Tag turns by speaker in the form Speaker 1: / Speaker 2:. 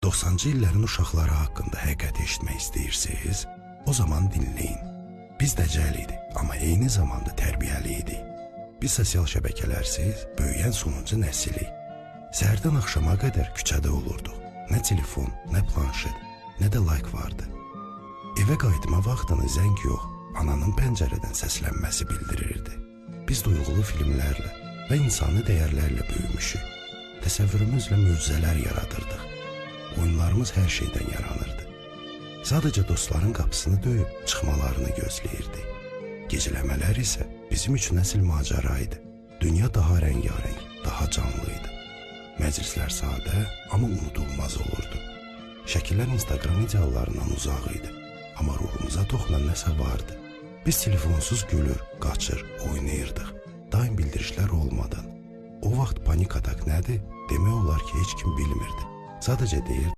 Speaker 1: 90-cı illərin uşaqları haqqında həqiqəti eşitmək istəyirsiniz? O zaman dinləyin. Biz dəcəl idi, amma eyni zamanda tərbiyəli idi. Biz sosial şəbəkələrsiz böyüyən sonuncu nəsilik. Səhərdən axşama qədər küçədə olurduq. Nə telefon, nə planşet, nə də like vardı. Evə qayıtma vaxtını zəng yox, ananın pəncərədən səslənməsi bildirirdi. Biz duyğulu filmlərlə və insani dəyərlərlə büyümüşük. Təsəvvürümüzlə möcüzələr yaradırdıq. Oyunlarımız hər şeydən yaranırdı. Sadəcə dostların qapısını döyüb çıxmalarını gözləyirdi. Gecələmələr isə bizim üçün əsl macəra idi. Dünya daha rəngarəng, daha canlı idi. Məclislər sadə, amma unudulmaz olurdu. Şəkillər Instagram ideallarından uzaq idi, amma ruhumuza toxunan nəsə vardı. Biz telefonsuz gülür, qaçır, oynayırdıq. Daim bildirişlər olmadan. O vaxt panik atak nədir? Demək olar ki, heç kim bilmirdi. Sadəcə deyirdi.